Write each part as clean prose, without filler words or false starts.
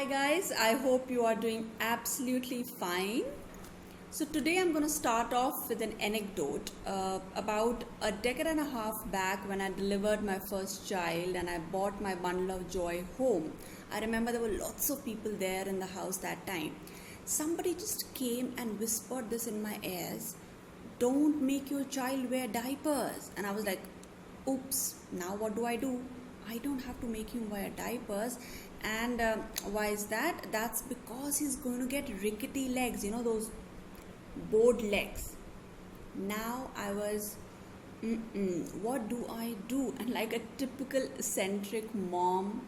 Hi guys, I hope you are doing absolutely fine. So today I'm going to start off with an anecdote about a decade and a half back when I delivered my first child and I brought my bundle of joy home. I remember there were lots of people there in the house that time. Somebody just came and whispered this in my ears, "Don't make your child wear diapers." And I was like, oops, now what do I do? I don't have to make him wear diapers. And why is that? That's because he's going to get rickety legs, those board legs. Now I was, what do I do? And like a typical eccentric mom,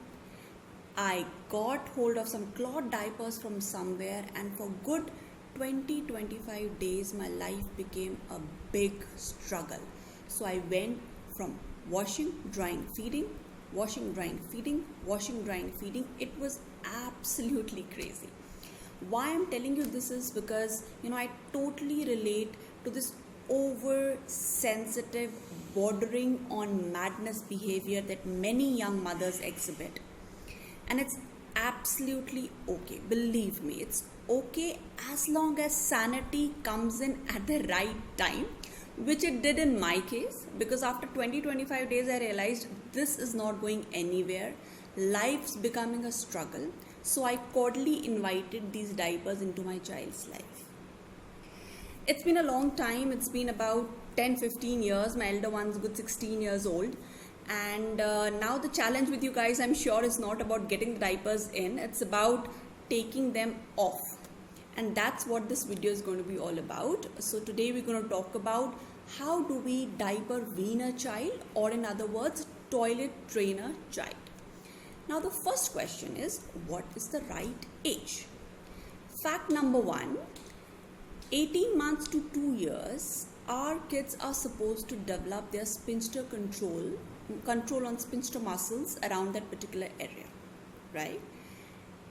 I got hold of some cloth diapers from somewhere, and for good 20-25 days, my life became a big struggle. So I went from washing, drying, feeding, washing, drying, feeding, washing, drying, feeding. It was absolutely crazy. Why I'm telling you this is because I totally relate to this oversensitive, bordering on madness behavior that many young mothers exhibit. And it's absolutely okay. Believe me, it's okay as long as sanity comes in at the right time, which it did in my case, because after 20-25 days I realized this is not going anywhere. Life's becoming a struggle. So I cordially invited these diapers into my child's life. It's been a long time. It's been about 10-15 years. My elder one's good 16 years old. And now the challenge with you guys, I'm sure, is not about getting the diapers in. It's about taking them off. And that's what this video is going to be all about. So today we're going to talk about how do we diaper wean a child, or in other words, toilet train a child. Now the first question is, what is the right age? Fact number one, 18 months to 2 years, our kids are supposed to develop their sphincter control on sphincter muscles around that particular area, right?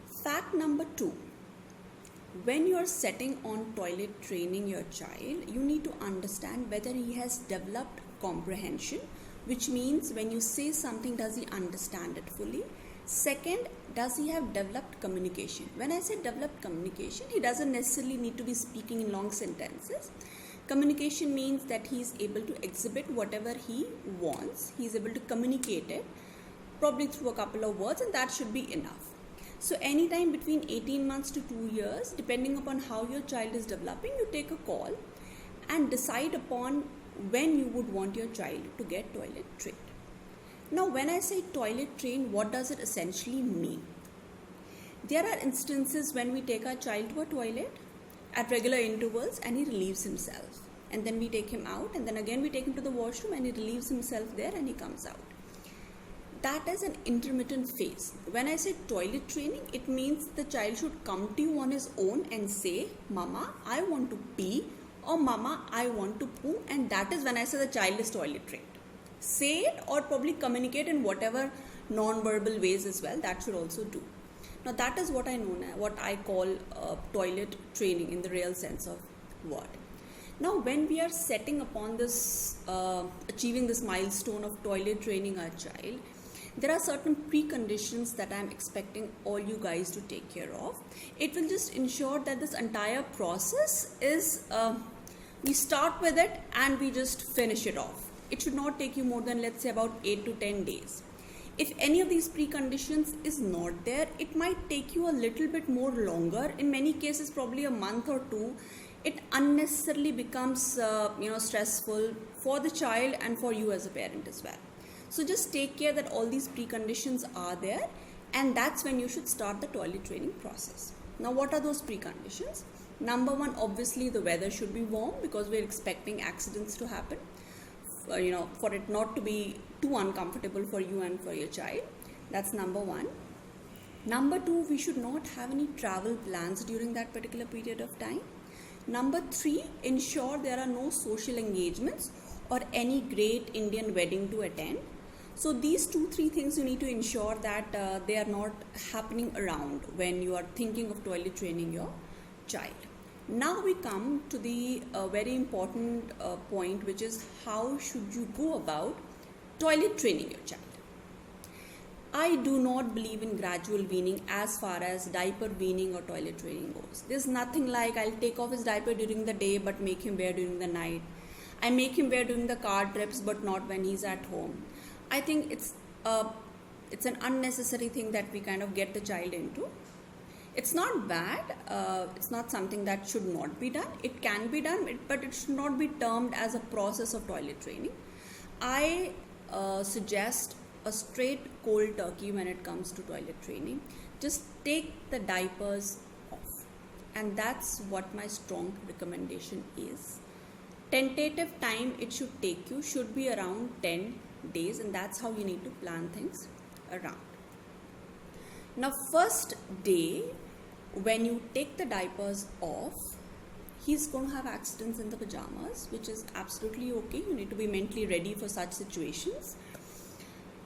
Fact number two, when you are setting on toilet training your child, you need to understand whether he has developed comprehension, which means when you say something, does he understand it fully? Second, does he have developed communication? When I say developed communication, he doesn't necessarily need to be speaking in long sentences. Communication means that he is able to exhibit whatever he wants. He is able to communicate it, probably through a couple of words, and that should be enough. So anytime between 18 months to 2 years, depending upon how your child is developing, you take a call and decide upon when you would want your child to get toilet trained. Now, when I say toilet trained, what does it essentially mean? There are instances when we take our child to a toilet at regular intervals and he relieves himself. And then we take him out, and then again we take him to the washroom and he relieves himself there and he comes out. That is an intermittent phase. When I say toilet training, it means the child should come to you on his own and say, "Mama, I want to pee," or "Mama, I want to poo," and that is when I say the child is toilet trained. Say it or probably communicate in whatever non-verbal ways as well. That should also do. Now that is what I call toilet training in the real sense of word. Now when we are setting upon this, achieving this milestone of toilet training our child, there are certain preconditions that I am expecting all you guys to take care of. It will just ensure that this entire process is, we start with it and we just finish it off. It should not take you more than, let's say, about 8 to 10 days. If any of these preconditions is not there, it might take you a little bit more longer. In many cases, probably a month or two. It unnecessarily becomes stressful for the child and for you as a parent as well. So just take care that all these preconditions are there, and that's when you should start the toilet training process. Now what are those preconditions? Number one, obviously the weather should be warm, because we're expecting accidents to happen. For it not to be too uncomfortable for you and for your child. That's number one. Number two, we should not have any travel plans during that particular period of time. Number three, ensure there are no social engagements or any great Indian wedding to attend. So these 2-3 things you need to ensure that they are not happening around when you are thinking of toilet training your child. Now we come to the very important point, which is how should you go about toilet training your child. I do not believe in gradual weaning as far as diaper weaning or toilet training goes. There's nothing like I'll take off his diaper during the day but make him wear during the night. I make him wear during the car trips but not when he's at home. I think it's an unnecessary thing that we kind of get the child into. It's not bad. It's not something that should not be done. It can be done, but it should not be termed as a process of toilet training. I suggest a straight cold turkey when it comes to toilet training. Just take the diapers off, and that's what my strong recommendation is. Tentative time it should take you should be around 10 days, and that's how you need to plan things around. Now, first day when you take the diapers off, he's going to have accidents in the pajamas, which is absolutely okay. You need to be mentally ready for such situations.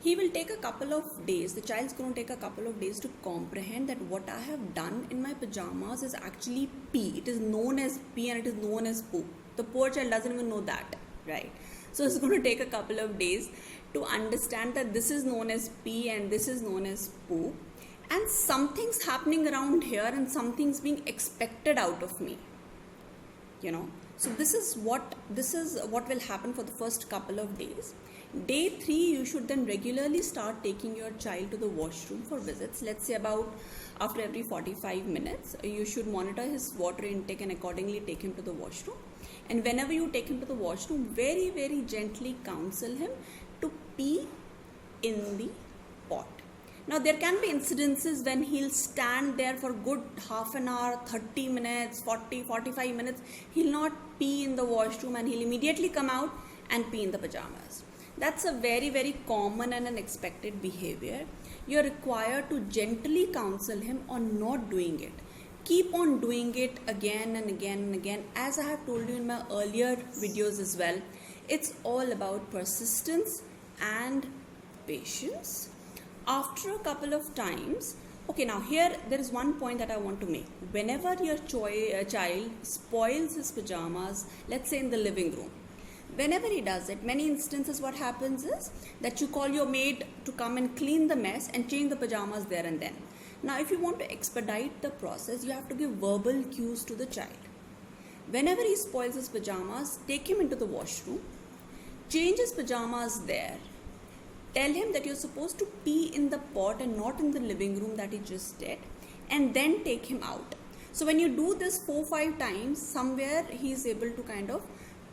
He will take a couple of days, the child's going to take a couple of days to comprehend that what I have done in my pajamas is actually pee. It is known as pee and it is known as poo. The poor child doesn't even know that, right? So it's going to take a couple of days to understand that this is known as pee and this is known as poo. And something's happening around here and something's being expected out of me, you know. So this is what will happen for the first couple of days. Day 3, you should then regularly start taking your child to the washroom for visits. Let's say about after every 45 minutes, you should monitor his water intake and accordingly take him to the washroom. And whenever you take him to the washroom, very, very gently counsel him to pee in the pot. Now, there can be incidences when he'll stand there for good half an hour, 30 minutes, 40, 45 minutes. He'll not pee in the washroom and he'll immediately come out and pee in the pajamas. That's a very, very common and an expected behavior. You're required to gently counsel him on not doing it. Keep on doing it again and again and again. As I have told you in my earlier videos as well, it's all about persistence and patience. After a couple of times, okay, now here there is one point that I want to make. Whenever your child spoils his pajamas, let's say in the living room, whenever he does it, many instances what happens is that you call your maid to come and clean the mess and change the pajamas there and then. Now, if you want to expedite the process, you have to give verbal cues to the child. Whenever he spoils his pajamas, take him into the washroom, change his pajamas there, tell him that you're supposed to pee in the pot and not in the living room that he just did, and then take him out. So when you do this 4-5 times, somewhere he is able to kind of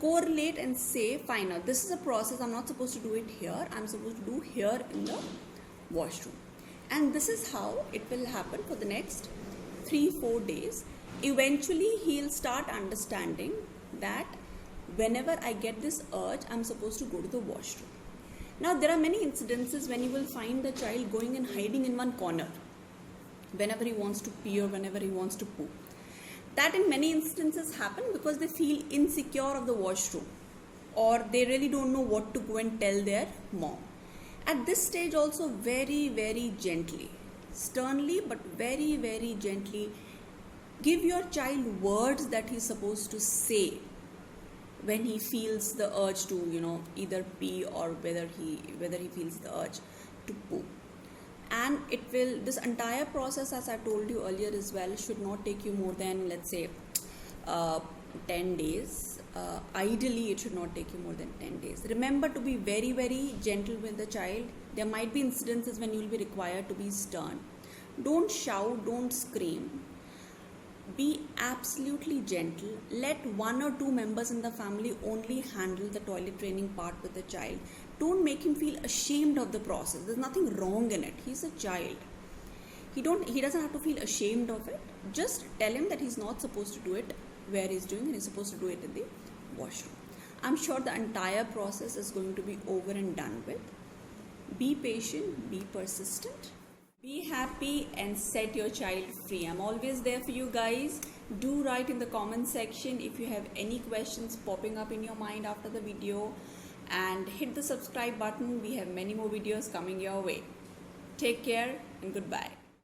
correlate and say, fine, now this is a process, I'm not supposed to do it here, I'm supposed to do here in the washroom. And this is how it will happen for the next 3-4 days. Eventually he'll start understanding that whenever I get this urge, I'm supposed to go to the washroom. Now, there are many incidences when you will find the child going and hiding in one corner whenever he wants to pee or whenever he wants to poo. That in many instances happen because they feel insecure of the washroom or they really don't know what to go and tell their mom. At this stage also, very, very gently, sternly but very, very gently, give your child words that he's supposed to say when he feels the urge to, you know, either pee or whether he feels the urge to poo. And this entire process, as I told you earlier as well, should not take you more than, let's say, 10 days. Ideally, it should not take you more than 10 days. Remember to be very, very gentle with the child. There might be incidences when you will be required to be stern. Don't shout, don't scream. Be absolutely gentle. Let 1 or 2 members in the family only handle the toilet training part with the child. Don't make him feel ashamed of the process. There's nothing wrong in it. He's a child. He doesn't have to feel ashamed of it. Just tell him that he's not supposed to do it where he's doing and he's supposed to do it in the washroom. I'm sure the entire process is going to be over and done with. Be patient, be persistent. Be happy and set your child free. I'm always there for you guys. Do write in the comment section if you have any questions popping up in your mind after the video. And hit the subscribe button. We have many more videos coming your way. Take care and goodbye.